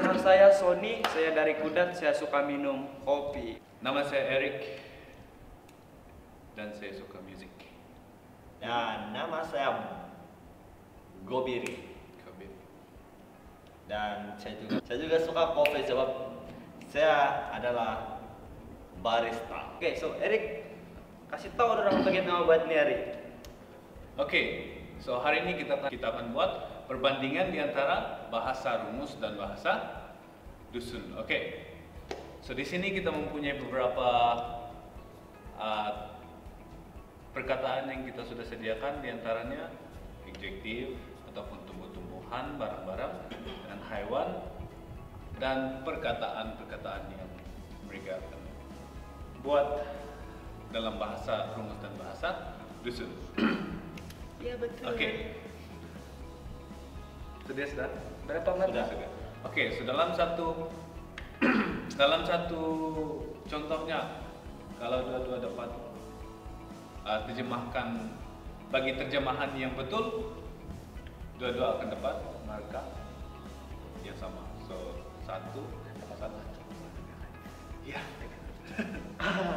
Nama saya Sony, saya dari Kudat, saya suka minum kopi. Nama saya Eric dan saya suka musik. Dan nama saya Gobiri. Kabir. Dan saya juga suka kopi sebab saya adalah barista. Oke, so Erik, kasih tahu orang bagaimana buat nih Erik. Oke, so hari ini kita akan buat perbandingan di antara bahasa rumus dan bahasa dusun. Oke. So di sini kita mempunyai beberapa perkataan yang kita sudah sediakan, di antaranya adjektif ataupun tumbuh-tumbuhan, barang-barang, dan hewan, dan perkataan-perkataan yang mereka akan buat dalam bahasa rumus dan bahasa dusun. Iya betul. Oke. Sudah? Berapa mata? Sudah. Oke, so dalam satu contohnya, kalau dua-dua dapat terjemahkan bagi terjemahan yang betul, dua-dua akan dapat markah yang sama. So satu. Ya.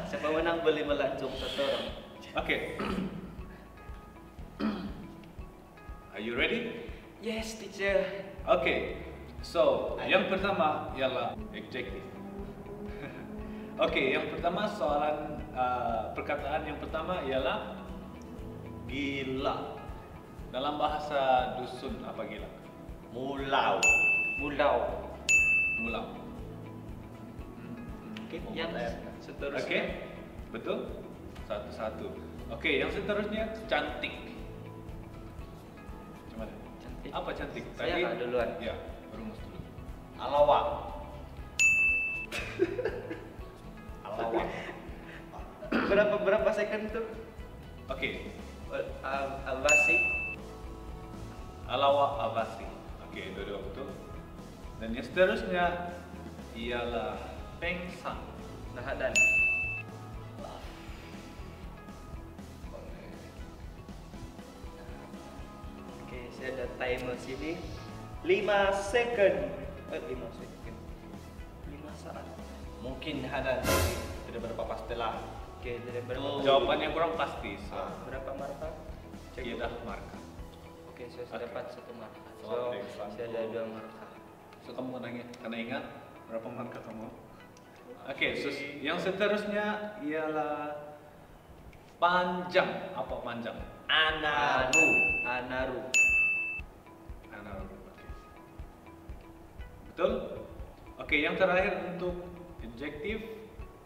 Siapa menang beli melancung satu orang. Oke. Are you ready? Yes, teacher. Oke, so yang pertama ialah adjektif. Oke, yang pertama soalan perkataan yang pertama ialah gila. Dalam bahasa dusun apa gila? Mulau. Mulau. Mulau. Oke, yang seterusnya. Oke, betul. Satu-satu. Oke, yang seterusnya cantik. Cuman Cantik. apa cantik? Saya nggak duluan. Ya, rumus dulu. Alawak. Alawak. Berapa second tuh? Oke, Avasi. Alawa avasi. Oke, dua-dua betul. Dan yang seterusnya ialah pengsang. Nahadan. Oke, saya ada timer sini. 5 second. 5 second. 5 saat. Mungkin ada tapi tidak berapa pastilah. Oke, dari berapa? Oh. Jawabannya kurang pasti. So, Berapa marka? Cek. dia dah marka. Oke, saya sudah dapat 1 marka. So, Oke, saya ada 2 marka. So kamu karena ingat berapa marka kamu? Oke, so, yang seterusnya ialah panjang. Apa panjang? Anaru. Anaru. Oke. Betul? Oke, yang terakhir untuk adjektif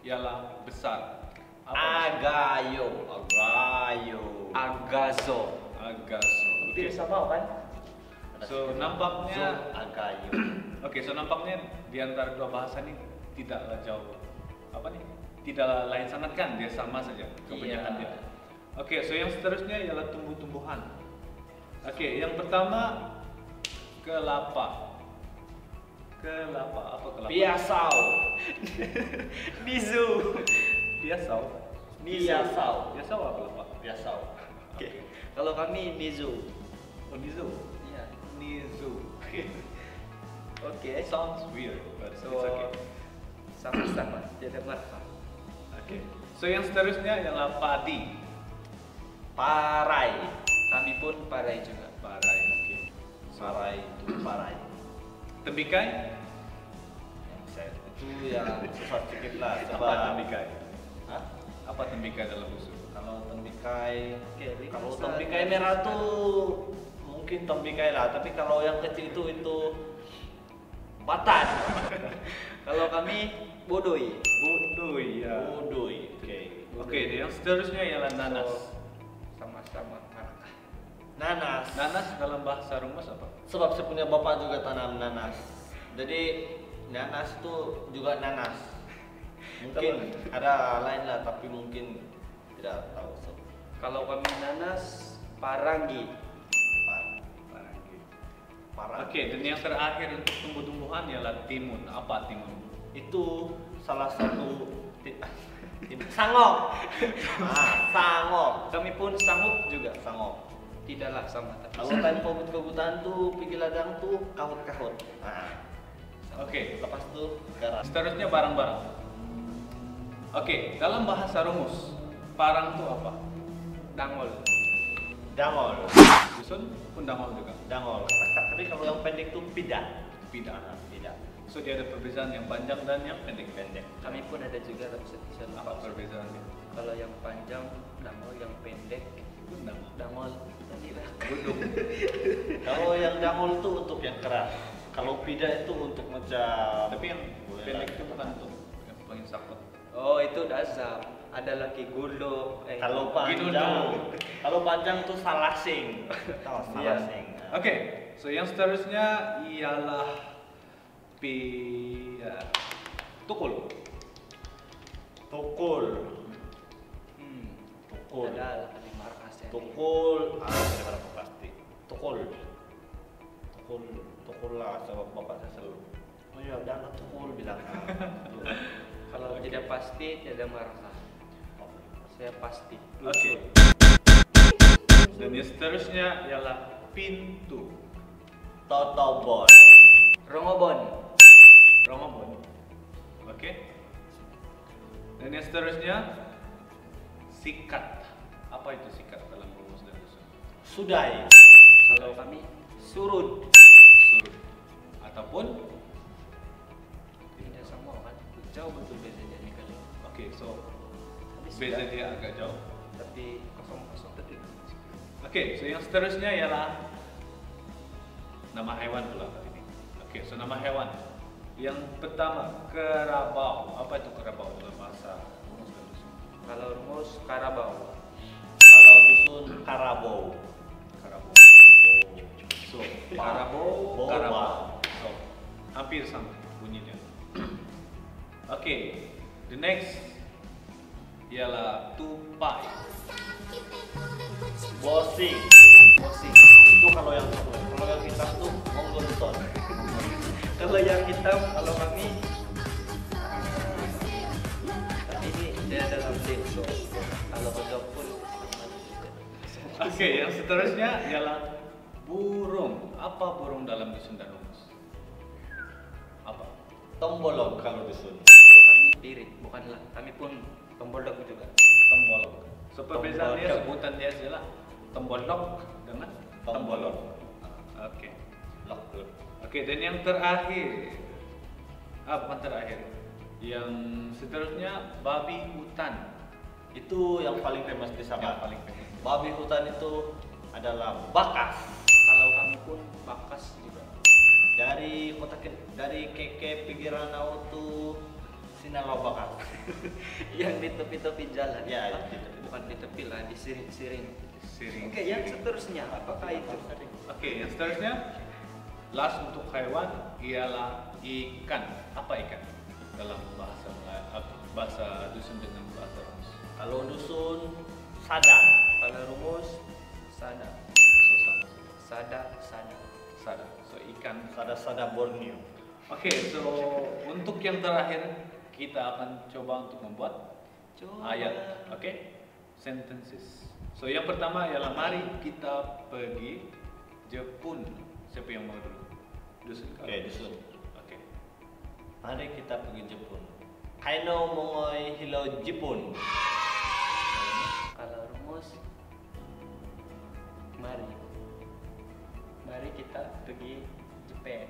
ialah besar. Apa? Agayo. Agayo. Agazo. Agaso. Hampir Oke. sama kan? So nampaknya Agayo. Oke, so nampaknya di antara dua bahasa ini tidaklah jauh. Apa nih? Tidaklah lain sangat kan, dia sama saja kebanyakan Iya. dia. Oke, so yang seterusnya ialah tumbuh-tumbuhan. Oke, yang pertama kelapa. Kelapa apa kelapa? Piasau. Nizu. Piasau. Piasau. Piasau apa kelapa? Piasau. Oke. Kalau kami Nizu. Oh, nizu. Iya. Nizu. Oke. Oke. Sounds weird, but So, it's okay. sama-sama tidak marka. Oke. So yang seterusnya ialah padi. Parai. Kami pun parai juga. Parai. Oke. Parai itu parai. Tembikai. Itu yang susah sedikit lah. Apa Coba. tembikai? Hah? Apa tembikai dalam dusun? Kalau tembikai, Oke, kalau bisa- tembikai merah tuh mungkin tembikai lah. Tapi kalau yang kecil itu batan. Kalau kami bodoi. Bodoh ya. Udui. Oke. Oke, yang seterusnya ialah nanas. Sama-sama marka. Nanas. Nanas dalam bahasa rumus apa? Sebab saya punya bapak juga tanam nanas. Jadi nanas itu juga nanas. Mungkin ada lain lah, tapi mungkin tidak tahu. So, Kalau kami nanas parangi. Parangi. parah. Oke, dan yang terakhir untuk tumbuh-tumbuhan ialah timun. Apa timun? Itu salah satu sangok. Sangok. Kami pun sanggup juga. Sangok. Tidaklah sama tapi Kalau lain kebut-kebutan tuh, pergi ladang tuh kahut-kahut. Oke, Oke. Lepas itu garam. Seterusnya barang-barang. Oke, dalam bahasa rumus, parang itu apa? Dangol. Dangol. Dusun pun dangol juga. Dangol. Tapi kalau yang pendek tuh pidah. Tidak. Tidak. So dia ada perbedaan yang panjang dan yang pendek-pendek. Kami pun ada juga tapi saya lupa. Apa perbedaannya? Kalau yang panjang dangol, yang pendek Pun dangol. dangol. Tadi lah. Gudung. Kalau yang dangol itu untuk yang keras. Kalau pidah itu untuk macam. Tapi yang pendek itu bukan untuk yang paling sakit. Oh itu dasar. Ada lagi gulo. Kalau Gitu panjang, kalau panjang tuh salasing. Tahu Iya. salasing. Oke, so yang seterusnya ialah tukul. Tukul. Hmm. Tukul. Ada tadi markas ya. Tukul. Ada berapa plastik? Tukul. Tukul lah sama bapak saya selalu. Oh iya, udah anak tukul bilang. Kalau tidak pasti tidak markas. Saya pasti. Oke. Dan yang seterusnya ialah pintu. Totobon. Rongobon. Rongobon. Oke. Dan yang seterusnya sikat. Apa itu sikat dalam rumus dan dusun? Sudai. Kalau kami surut. Surut. Ataupun Tidak sama kan? Jauh betul bedanya nih kali. oke, so Tapi beda sudah. dia agak jauh. Tapi kosong tadi. Oke, so yang seterusnya ialah nama hewan pula kali ini. Oke, so nama hewan. Yang pertama, kerabau. Apa itu kerabau dalam bahasa rumus dan dusun? Kalau rumus Karabau. Kalau dusun Karabau. Karabau. Oh. So, karabau, Boba. karabau. So, hampir sama bunyinya. Oke, the next ialah tupai. Bosing. Bosing. Itu kalau yang hitam tuh monggonton. Kalau yang hitam, kalau kami tapi ini dia dalam deso. Kalau kodok pun Oke, yang seterusnya ialah burung. Apa burung dalam dusun dan rumus? Apa? Tombolok kalau dusun. kalau kami pirit, bukanlah. Kami pun tombolok juga. Tembolok. So perbedaannya Tembolok. sebutan dia adalah tembolok dengan Tombolok. Oke. Lok tuh. Oke, dan yang terakhir. Bukan terakhir. Yang seterusnya babi hutan. Itu yang paling famous di Sabah. Yang paling penting. Babi hutan itu adalah bakas. Kalau kami pun bakas juga. Dari dari keke pinggiran tuh Sinalo bakas. Yang di tepi-tepi jalan. Ya, Apa? di tepi-tepi. Bukan di tepi lah, di siring-siring. Siring. Oke, yang seterusnya apakah itu? Oke, yang seterusnya last untuk hewan ialah ikan. Apa ikan? Dalam bahasa bahasa dusun dengan bahasa rumus. Kalau dusun sada. Kalau rumus sada, So sama saja. sada. Sada. So ikan. Sada Borneo. Oke, so untuk yang terakhir kita akan coba untuk membuat ayat. Oke? Sentences. So yang pertama ialah mari kita pergi Jepun. Siapa yang mau dulu? Dusun. Oke, dusun. Oke. Mari kita pergi Jepun. Kaino mongoi hilo Jepun. Kalau rumus mari kita pergi Jepang.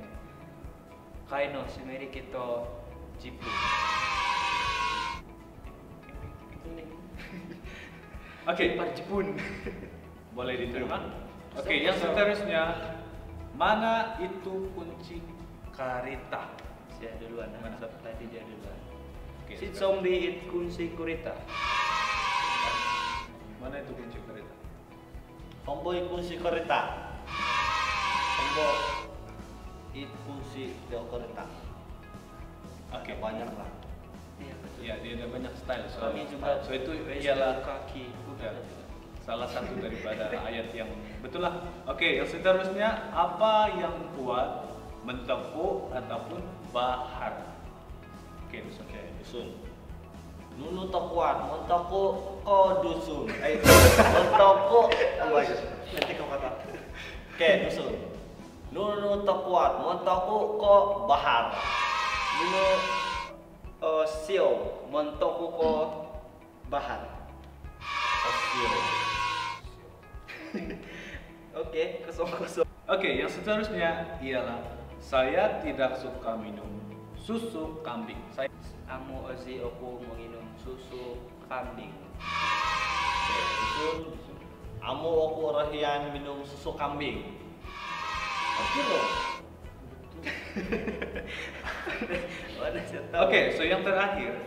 Kaino sumeri kita Jepun. Oke. Par Jepun. Boleh diterima? Oke, yang seterusnya mana itu kunci karita? Saya duluan, Mana? tadi dia duluan. Oke, Si sekarang. zombie it kunci kurita. Mana itu kunci karita? Tomboy kunci kereta. Tombo it kunci do kereta. Oke. Banyak lah. Iya betul. Ya, dia ada banyak style. So, Kami juga so itu biasa ialah kaki ya, kuda. salah satu daripada ayat yang betul lah. Oke, yang seterusnya apa yang kuat mentepuk ataupun bahar? Oke, dusun. Oke, dusun. Nunu tokuat, montoku ko dusun. Montoku, oh my God. Nanti kau kata. Oke, dusun. Nunu tokuat, montoku ko bahar. Mino sio montoku ko bahan. Osio. Oke, kosong. Oke, yang seterusnya ialah saya tidak suka minum susu kambing. Saya Amo ozi aku menginum susu kambing. Oke, dusun. Amo aku orahian minum susu kambing. Oke loh. Mana saya tahu. Oke, so yang terakhir,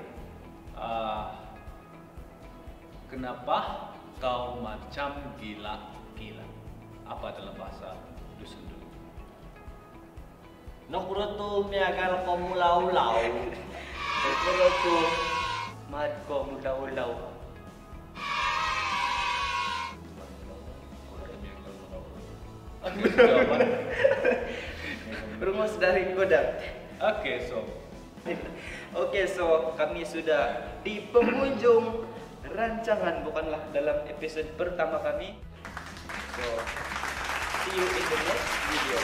kenapa kau macam gila-gila? Apa dalam bahasa dusun dulu? Nokuro tuh miagal ko mulaw-law. Kalau tuh madko mulau-lau. Jawaban. Rumus dari Kodak. Oke, so Oke, so kami sudah di penghujung rancangan, bukanlah dalam episode pertama kami. So, see you in the next video.